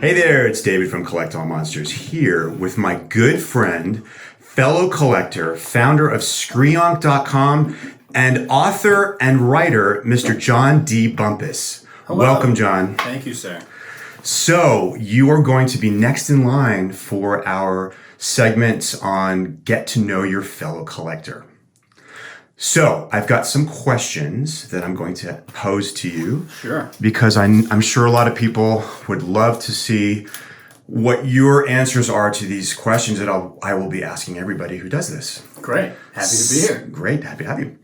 Hey there, it's David from Collect All Monsters here with my good friend, fellow collector, founder of Screonk.com, and author and writer, Mr. Jon D. Bumpus. Hello. Welcome, John. Thank you, sir. So, you are going to be next in line for our segment on Get to Know Your Fellow Collector. So, I've got some questions that I'm going to pose to you. Sure. Because I'm sure a lot of people would love to see what your answers are to these questions that I will be asking everybody who does this. Great. Happy to be here. Great. Happy to have you.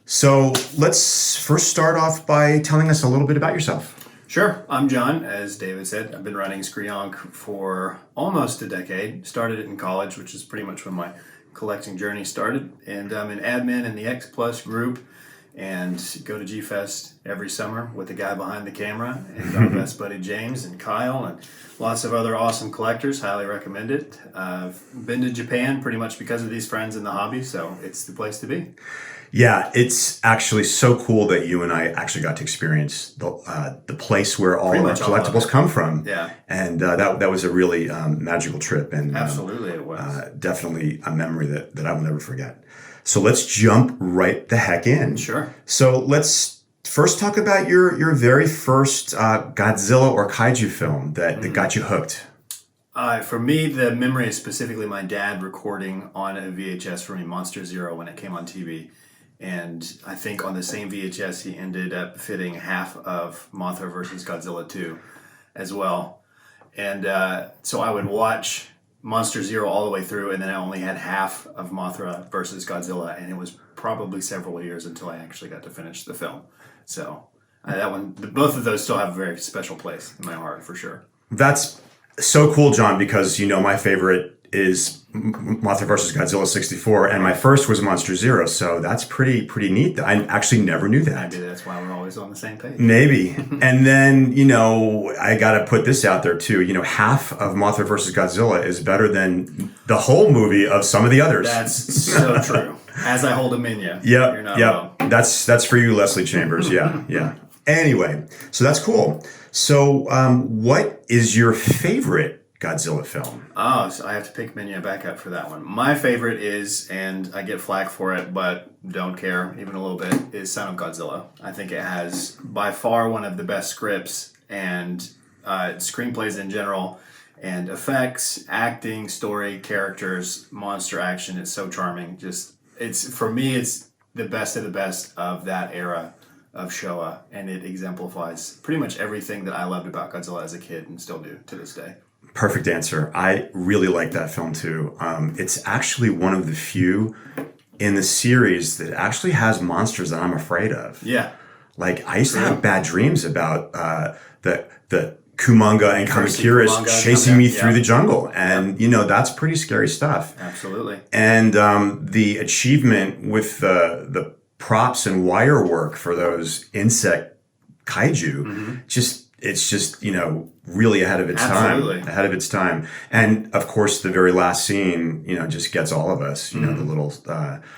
So, let's first start off by telling us a little bit about yourself. Sure. I'm John. As David said, I've been running Screonk for almost a decade. Started it in college, which is pretty much when my collecting journey started, and I'm an admin in the X Plus group and go to G-Fest every summer with the guy behind the camera and our best buddy James and Kyle and lots of other awesome collectors. Highly recommend it. I've been to Japan pretty much because of these friends in the hobby, so it's the place to be. Yeah, it's actually so cool that you and I actually got to experience the place where all of our collectibles come from. Yeah. And that was a really magical trip. And absolutely it was. Definitely a memory that I will never forget. So let's jump right the heck in. Sure. So let's first talk about your very first Godzilla or kaiju film that got you hooked. For me, the memory is specifically my dad recording on a VHS for me, Monster Zero, when it came on TV. And I think on the same VHS, he ended up fitting half of Mothra versus Godzilla 2 as well. And so I would watch Monster Zero all the way through, and then I only had half of Mothra versus Godzilla, and it was probably several years until I actually got to finish the film. So both of those still have a very special place in my heart, for sure. That's so cool, John, because my favorite is Mothra vs. Godzilla 64, and my first was Monster Zero, so that's pretty neat. I actually never knew that. Maybe that's why we're always on the same page. Maybe. And then, I got to put this out there too. Half of Mothra vs. Godzilla is better than the whole movie of some of the others. That's so true. As I hold a Minya. Yep. You're not wrong. That's for you, Leslie Chambers. Yeah. Anyway, so that's cool. So, what is your favorite Godzilla film? Oh, so I have to pick Minya back up for that one. My favorite is, and I get flack for it, but don't care even a little bit, is Son of Godzilla. I think it has by far one of the best scripts and screenplays in general, and effects, acting, story, characters, monster action. It's so charming. For me, it's the best of the best of that era of Showa, and it exemplifies pretty much everything that I loved about Godzilla as a kid and still do to this day. Perfect answer. I really like that film too. It's actually one of the few in the series that actually has monsters that I'm afraid of. Yeah. Like, I used to have bad dreams about the Kumonga and Kamakiras chasing me through the jungle. And, that's pretty scary stuff. Absolutely. And the achievement with the props and wire work for those insect kaiju, it's just really ahead of its time. And of course, the very last scene, just gets all of us. The little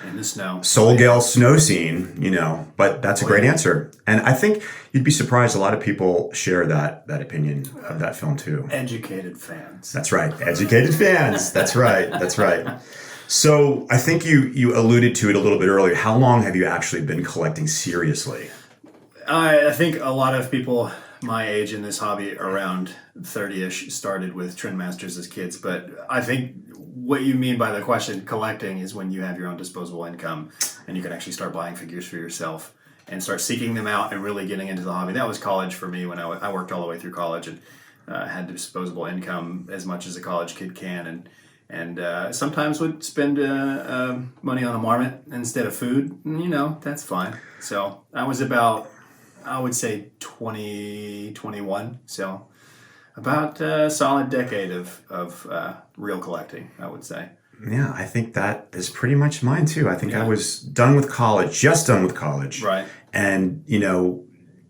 in the snow, Solgale snow scene. But that's a great answer, and I think you'd be surprised. A lot of people share that opinion of that film too. Educated fans. That's right, educated fans. That's right. So I think you alluded to it a little bit earlier. How long have you actually been collecting seriously? I think a lot of people my age in this hobby, around 30-ish, started with Trend Masters as kids. But I think what you mean by the question collecting is when you have your own disposable income and you can actually start buying figures for yourself and start seeking them out and really getting into the hobby. That was college for me when I worked all the way through college and had disposable income as much as a college kid can, and sometimes would spend money on a marmot instead of food. That's fine. So I was about, I would say 21. So about a solid decade of real collecting, I would say. Yeah, I think that is pretty much mine too. I think I was just done with college. Right. And,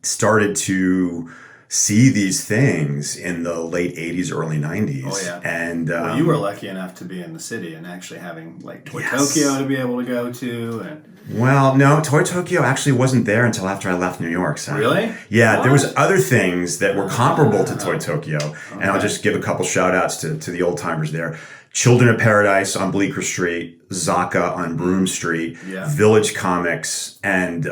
started to see these things in the late 80s, early 90s. Oh, yeah. And well, you were lucky enough to be in the city and actually having like Toy Tokyo to be able to go to. Well, no, Toy Tokyo actually wasn't there until after I left New York. So. Really? Yeah, what? There was other things that were comparable to Toy Tokyo. Okay. And I'll just give a couple shout outs to the old timers there. Children of Paradise on Bleecker Street, Zaka on Broome Street, Village Comics, and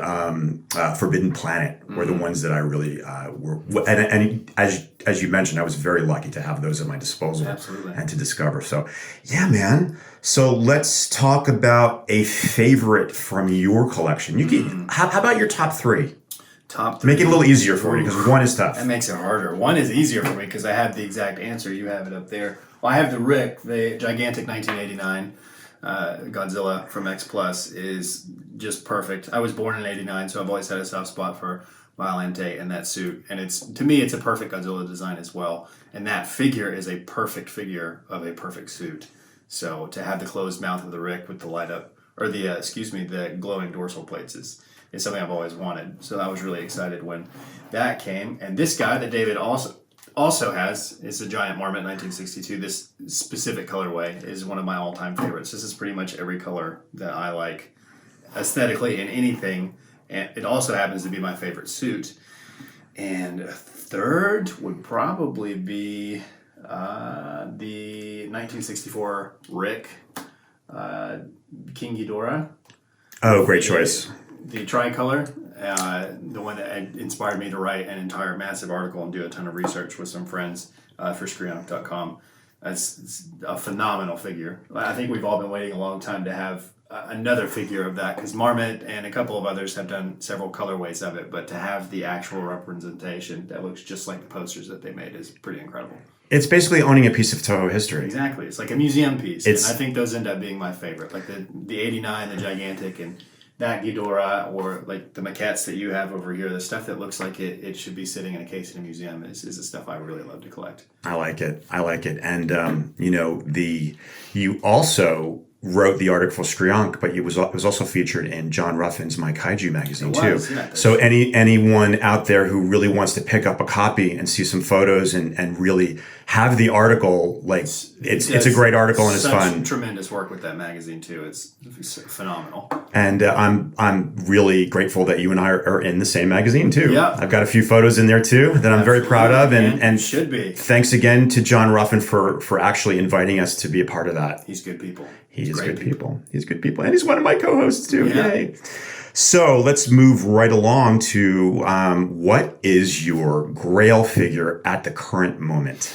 Forbidden Planet were the ones that I really were. And as you mentioned, I was very lucky to have those at my disposal and to discover. So, yeah, man. So let's talk about a favorite from your collection. You can, how about your top three? Top three. Make it a little easier for you because one is tough. That makes it harder. One is easier for me because I have the exact answer. You have it up there. Well, I have the Rick, the gigantic 1989 Godzilla from X Plus is just perfect. I was born in '89, so I've always had a soft spot for Violente and that suit. And to me, it's a perfect Godzilla design as well. And that figure is a perfect figure of a perfect suit. So to have the closed mouth of the Rick with the light up, or the glowing dorsal plates is something I've always wanted. So I was really excited when that came. And this guy that David also has is a giant Marmot 1962. This specific colorway is one of my all-time favorites. This is pretty much every color that I like aesthetically in anything. And it also happens to be my favorite suit. And third would probably be the 1964 Rick King Ghidorah. Oh, great choice. The tricolor, the one that inspired me to write an entire massive article and do a ton of research with some friends for Screonk.com. It's a phenomenal figure. I think we've all been waiting a long time to have another figure of that because Marmot and a couple of others have done several colorways of it, but to have the actual representation that looks just like the posters that they made is pretty incredible. It's basically owning a piece of Toho history. Exactly. It's like a museum piece. And I think those end up being my favorite. Like the 89, the gigantic, and that Ghidorah, or like the maquettes that you have over here, the stuff that looks like it should be sitting in a case in a museum is the stuff I really love to collect. I like it. And, you also wrote the article for Screonk, but it was also featured in John Ruffin's My Kaiju magazine too. Yeah, so anyone out there who really wants to pick up a copy and see some photos and really have the article, like it's a great article and it's fun. Tremendous work with that magazine too. It's phenomenal. And I'm really grateful that you and I are in the same magazine too. Yeah, I've got a few photos in there too that I'm very proud of, and should be. Thanks again to Jon Ruffin for actually inviting us to be a part of that. He's good people. He's good people. He's good people. And he's one of my co-hosts too. Yeah. Yay. So let's move right along to what is your grail figure at the current moment?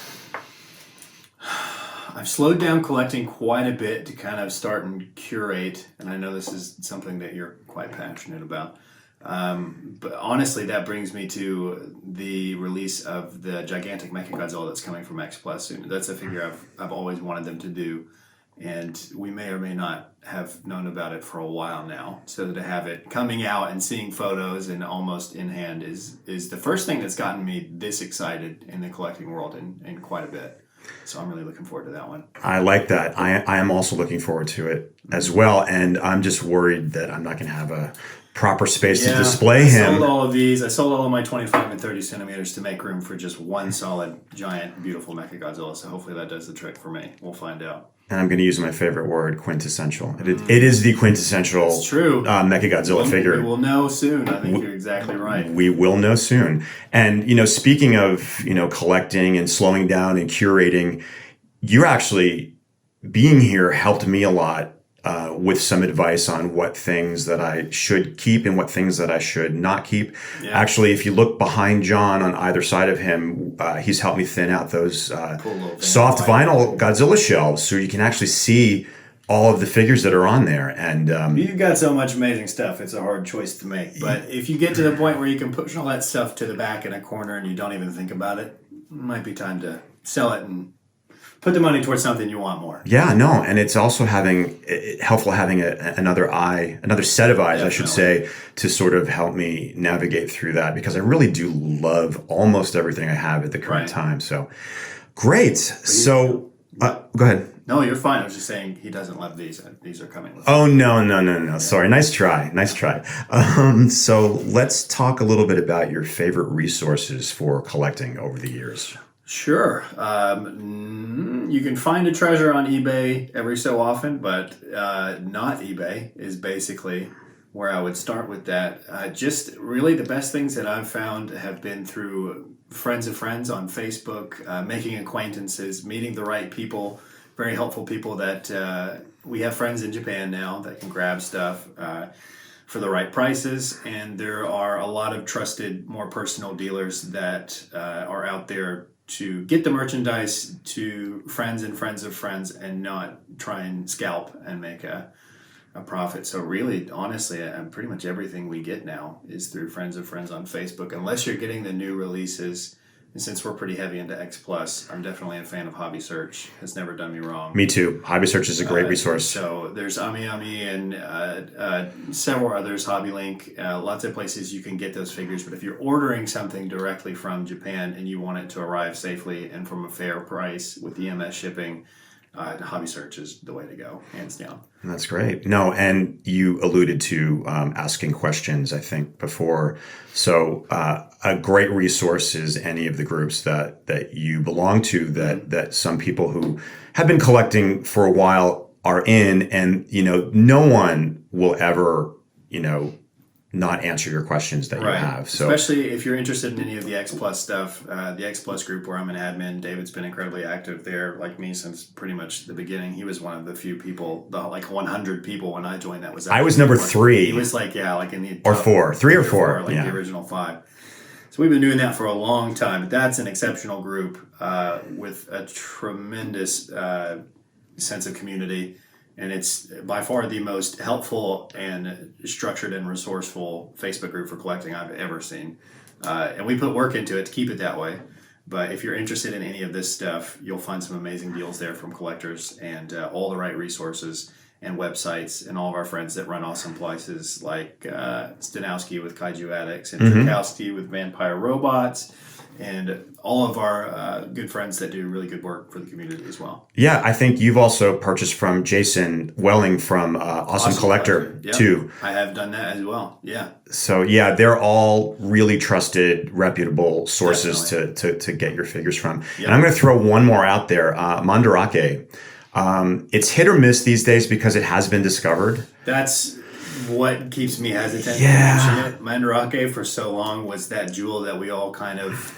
I've slowed down collecting quite a bit to kind of start and curate. And I know this is something that you're quite passionate about. But honestly, that brings me to the release of the gigantic Mechagodzilla that's coming from X Plus soon. That's a figure I've always wanted them to do. And we may or may not have known about it for a while now. So to have it coming out and seeing photos and almost in hand is the first thing that's gotten me this excited in the collecting world in quite a bit. So I'm really looking forward to that one. I like that. I am also looking forward to it as well. And I'm just worried that I'm not going to have a proper space to display him. I sold all of these. I sold all of my 25 and 30 centimeters to make room for just one solid, giant, beautiful Mechagodzilla. So hopefully that does the trick for me. We'll find out. And I'm going to use my favorite word, quintessential. It is the quintessential Mechagodzilla figure. We will know soon. I think you're exactly right. We will know soon. And, speaking of, collecting and slowing down and curating, you're actually being here helped me a lot with some advice on what things that I should keep and what things that I should not keep. Yeah. Actually, if you look behind John on either side of him, he's helped me thin out those soft vinyl Godzilla shelves so you can actually see all of the figures that are on there. And you've got so much amazing stuff. It's a hard choice to make. But if you get to the point where you can push all that stuff to the back in a corner and you don't even think about it, it might be time to sell it and put the money towards something you want more. Yeah, no, and it's also helpful having another set of eyes, definitely. I should say, to sort of help me navigate through that because I really do love almost everything I have at the current time. So, great. So, go ahead. No, you're fine. I was just saying he doesn't love these. These are coming with. Oh, no. Sorry. Nice try. So let's talk a little bit about your favorite resources for collecting over the years. Sure. You can find a treasure on eBay every so often, but not eBay is basically where I would start with that. Just really the best things that I've found have been through friends of friends on Facebook, making acquaintances, meeting the right people, very helpful people that we have friends in Japan now that can grab stuff for the right prices. And there are a lot of trusted, more personal dealers that are out there to get the merchandise to friends and friends of friends and not try and scalp and make a profit. So really, honestly, pretty much everything we get now is through friends of friends on Facebook, unless you're getting the new releases. And since we're pretty heavy into X Plus, I'm definitely a fan of Hobby Search. Has never done me wrong. Me too. Hobby Search is a great resource. So there's Ami and several others, Hobby Link, lots of places you can get those figures. But if you're ordering something directly from Japan and you want it to arrive safely and from a fair price with EMS shipping, Hobby Search is the way to go, hands down. That's great. No, and you alluded to asking questions, I think, before. So a great resource is any of the groups that you belong to that some people who have been collecting for a while are in, and no one will ever not answer your questions that you have. So especially if you're interested in any of the X Plus stuff, the X Plus group where I'm an admin, David's been incredibly active there, like me, since pretty much the beginning. He was one of the few people, like 100 people when I joined. That was I was number 3. He was like in the or 4, 3 or 4, like the original 5. So we've been doing that for a long time. That's an exceptional group with a tremendous sense of community. And it's by far the most helpful and structured and resourceful Facebook group for collecting I've ever seen. And we put work into it to keep it that way. But if you're interested in any of this stuff, you'll find some amazing deals there from collectors and all the right resources and websites, and all of our friends that run awesome places like Stanowski with Kaiju Addicts and Trukowski with Vampire Robots, and all of our good friends that do really good work for the community as well. Yeah, I think you've also purchased from Jason Welling from Awesome Collector yep. too. I have done that as well. Yeah. So yeah, they're all really trusted, reputable sources to get your figures from. Yep. And I'm going to throw one more out there, Mandarake. It's hit or miss these days because it has been discovered. That's what keeps me hesitant to mention it. Mandarake for so long was that jewel that we all kind of,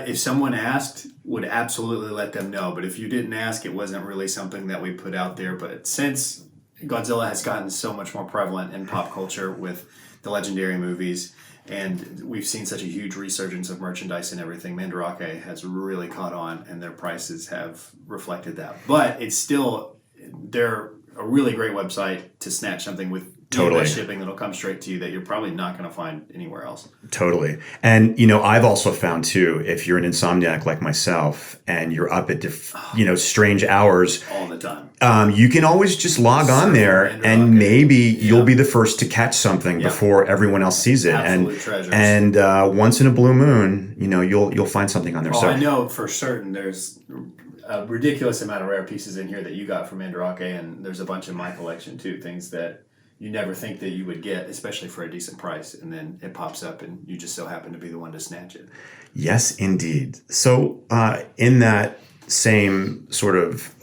if someone asked, would absolutely let them know. But if you didn't ask, it wasn't really something that we put out there. But since Godzilla has gotten so much more prevalent in pop culture with the legendary movies, and we've seen such a huge resurgence of merchandise and everything, Mandarake has really caught on, and their prices have reflected that. But it's still, they're a really great website to snatch something with shipping that'll come straight to you that you're probably not going to find anywhere else. Totally. And, I've also found too, if you're an insomniac like myself and you're up at, strange hours all the time, you can always just log on there and maybe you'll be the first to catch something before everyone else sees it. Absolute treasures. And once in a blue moon, you'll find something on there. So I know for certain there's a ridiculous amount of rare pieces in here that you got from Mandarake, and there's a bunch in my collection too, things that you never think that you would get, especially for a decent price, and then it pops up and you just so happen to be the one to snatch it. Yes, indeed. So in that same sort of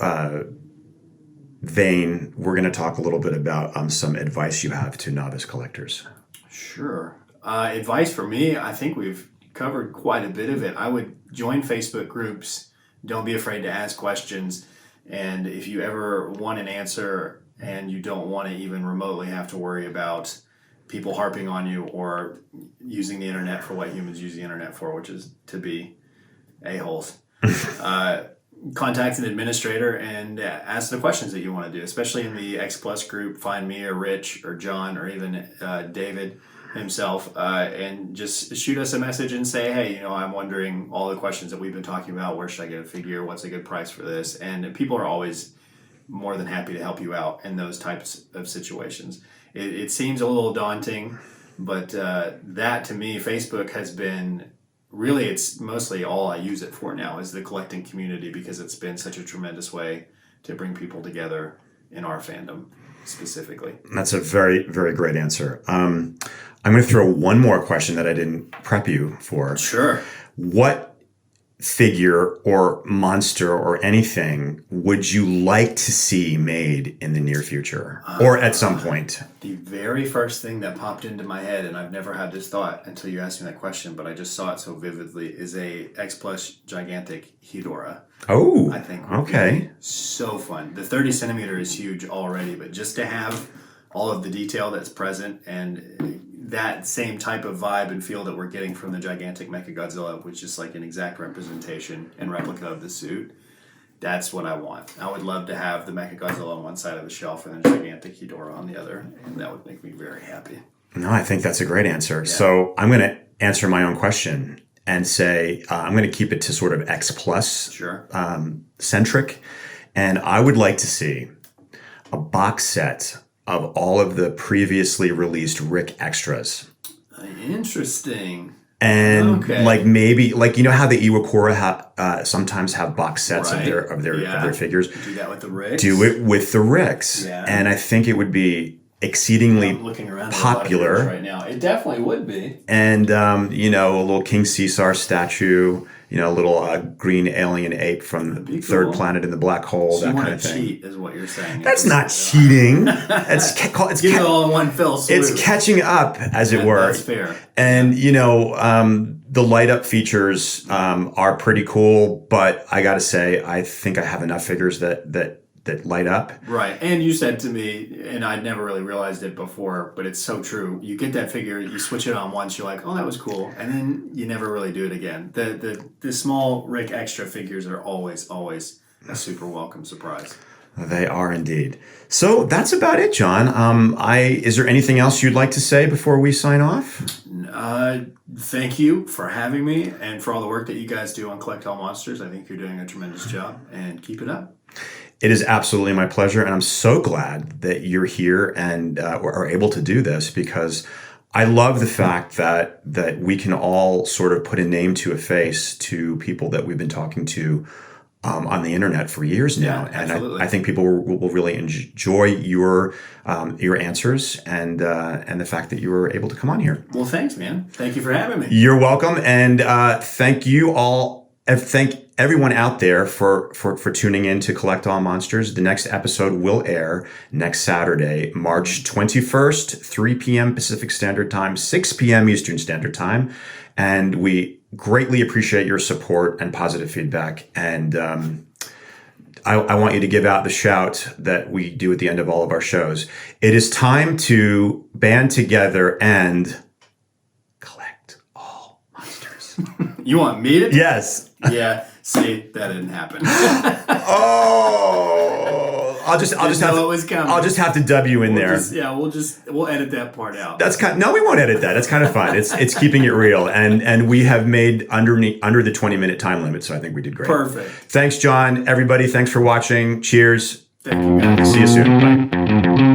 vein, we're going to talk a little bit about some advice you have to novice collectors. Sure. Advice for me, I think we've covered quite a bit of it. I would join Facebook groups. Don't be afraid to ask questions. And if you ever want an answer and you don't want to even remotely have to worry about people harping on you or using the internet for what humans use the internet for, which is to be a-holes, contact an administrator and ask the questions that you want to do, especially in the X Plus group. Find me or Rich or John or even David himself, and just shoot us a message and say, hey, I'm wondering all the questions that we've been talking about. Where should I get a figure? What's a good price for this? And people are always more than happy to help you out in those types of situations. It seems a little daunting, but that to me, Facebook has been really, it's mostly all I use it for now is the collecting community, because it's been such a tremendous way to bring people together in our fandom specifically. That's a very, very great answer. I'm going to throw one more question that I didn't prep you for. Sure. What figure or monster or anything would you like to see made in the near future or at some point? The very first thing that popped into my head, and I've never had this thought until you asked me that question, but I just saw it so vividly, is a X Plus gigantic Hedorah. Oh, I think okay. So fun. The 30 centimeter is huge already, but just to have all of the detail that's present and that same type of vibe and feel that we're getting from the gigantic Mechagodzilla, which is like an exact representation and replica of the suit, that's what I want. I would love to have the Mechagodzilla on one side of the shelf and the gigantic Hedorah on the other, and that would make me very happy. No, I think that's a great answer. Yeah. So I'm going to answer my own question and say I'm going to keep it to sort of X Plus centric, and I would like to see a box set of all of the previously released Rick extras. Interesting. And like maybe like you know how the Iwakura sometimes have box sets of their figures. Do that with the Ricks. Do it with the Ricks. Yeah. And I think it would be exceedingly popular right now. It definitely would be. And you know, a little King Caesar statue. You know, a little green alien ape from the third planet in the black hole, so that kind of thing. Cheat is what you're saying. That's not cheating. It's get it all in one fell swoop. It's catching up, as it were. That's fair. And you know, the light up features are pretty cool, but I got to say, I think I have enough figures that light up. Right. And you said to me, and I'd never really realized it before, but it's so true. You get that figure, you switch it on once, you're like, oh, that was cool. And then you never really do it again. The small Rick extra figures are always a super welcome surprise. They are indeed. So that's about it, John. Is there anything else you'd like to say before we sign off? Thank you for having me and for all the work that you guys do on Collect All Monsters. I think you're doing a tremendous job, and keep it up. It is absolutely my pleasure, and I'm so glad that you're here and are able to do this, because I love the fact that we can all sort of put a name to a face to people that we've been talking to on the internet for years now. Yeah, and I think people will really enjoy your answers and the fact that you were able to come on here. Well, thanks, man. Thank you for having me. You're welcome, and thank you all. Thank everyone out there for tuning in to Collect All Monsters. The next episode will air next Saturday, March 21st, 3 p.m. Pacific Standard Time, 6 p.m. Eastern Standard Time. And we greatly appreciate your support and positive feedback. And I want you to give out the shout that we do at the end of all of our shows. It is time to band together and collect all monsters. You want me to? Yes. Yeah. See, that didn't happen. Oh, I'll just have to dub you in there. We'll edit that part out. No, we won't edit that. That's kind of fun. It's keeping it real, and we have made under the 20-minute time limit, so I think we did great. Perfect. Thanks, John. Everybody, thanks for watching. Cheers. Thank you, guys. See you soon. Bye.